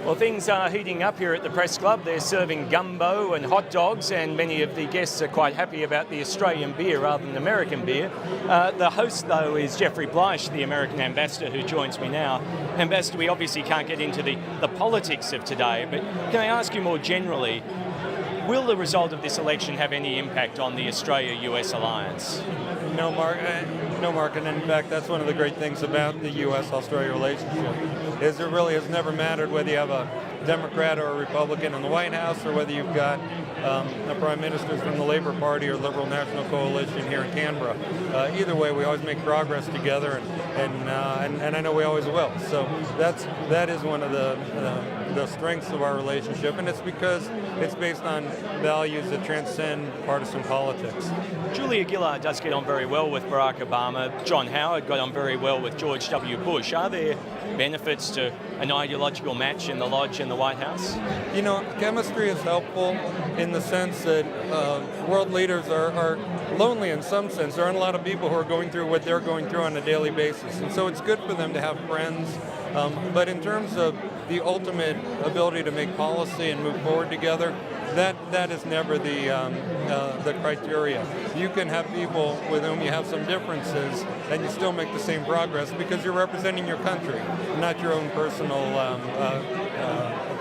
Well, things are heating up here at the Press Club. They're serving gumbo and hot dogs, and many of the guests are quite happy about the Australian beer rather than American beer. The host, though, is Jeffrey Bleich, the American ambassador, who joins me now. Ambassador, we obviously can't get into the politics of today, but can I ask you more generally, will the result of this election have any impact on the Australia-US alliance? No, Mark, and in fact, that's one of the great things about the U.S.-Australia relationship, is it really has never mattered whether you have a Democrat or a Republican in the White House, or whether you've got a Prime Minister from the Labour Party or Liberal National Coalition here in Canberra. Either way, we always make progress together, and I know we always will. So that is one of the strengths of our relationship, and it's because it's based on values that transcend partisan politics. Julia Gillard does get on very well with Barack Obama. John Howard got on very well with George W. Bush. Are there benefits to an ideological match in the Lodge and the White House? You know, chemistry is helpful in the sense that world leaders are lonely in some sense. There aren't a lot of people who are going through what they're going through on a daily basis, and so it's good for them to have friends. But in terms of the ultimate ability to make policy and move forward together, that is never the criteria. You can have people with whom you have some differences, and you still make the same progress because you're representing your country, not your own personal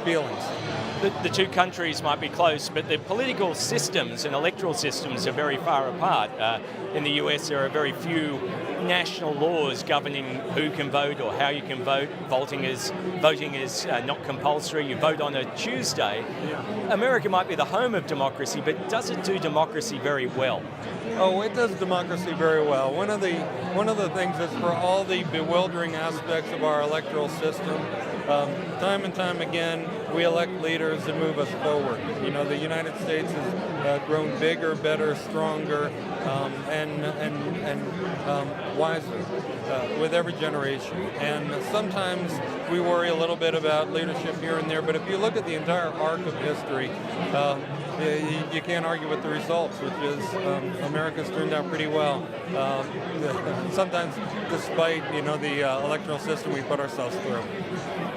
feelings. The two countries might be close, but the political systems and electoral systems are very far apart. In the US, there are very few national laws governing who can vote or how you can vote. Voting is not compulsory. You vote on a Tuesday. Yeah. America might be the home of democracy, but does it do democracy very well? Oh, it does democracy very well. One of the things is, for all the bewildering aspects of our electoral system, time and time again, we elect leaders that move us forward. You know, the United States has grown bigger, better, stronger, and wiser with every generation. And sometimes we worry a little bit about leadership here and there, but if you look at the entire arc of history, you can't argue with the results, which is America's turned out pretty well. Sometimes, despite the electoral system we put ourselves through.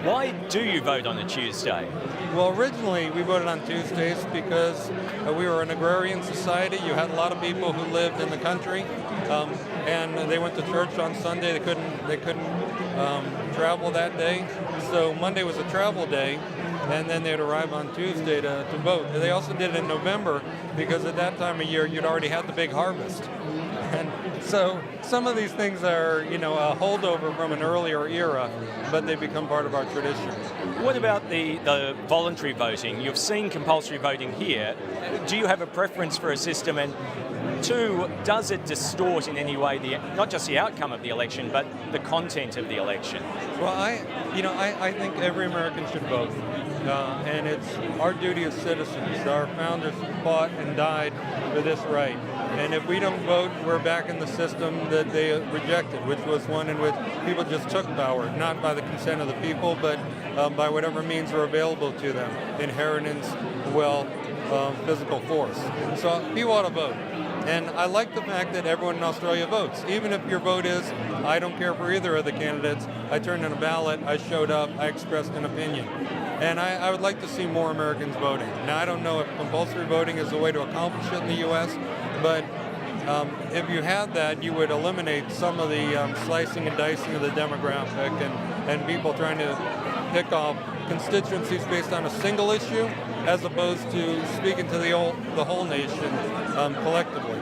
Why do you vote on a Tuesday? Well, originally we voted on Tuesdays because we were an agrarian society. You had a lot of people who lived in the country, and they went to church on Sunday. They couldn't travel that day, so Monday was a travel day, and then they'd arrive on Tuesday to vote. They also did it in November because at that time of year you'd already had the big harvest. And so some of these things are, a holdover from an earlier era, but they become part of our tradition. What about the voluntary voting? You've seen compulsory voting here. Do you have a preference for a system? And two, does it distort in any way not just the outcome of the election, but the content of the election? Well, I think every American should vote. And it's our duty as citizens. Our founders fought and died for this right. And if we don't vote, we're back in the system that they rejected, which was one in which people just took power, not by the consent of the people, but by whatever means are available to them: inheritance, wealth, physical force. So people ought to vote. And I like the fact that everyone in Australia votes. Even if your vote is, I don't care for either of the candidates, I turned in a ballot, I showed up, I expressed an opinion. And I would like to see more Americans voting. Now, I don't know if compulsory voting is the way to accomplish it in the U.S., but if you had that, you would eliminate some of the slicing and dicing of the demographic and people trying to pick off constituencies based on a single issue, as opposed to speaking to the whole nation collectively.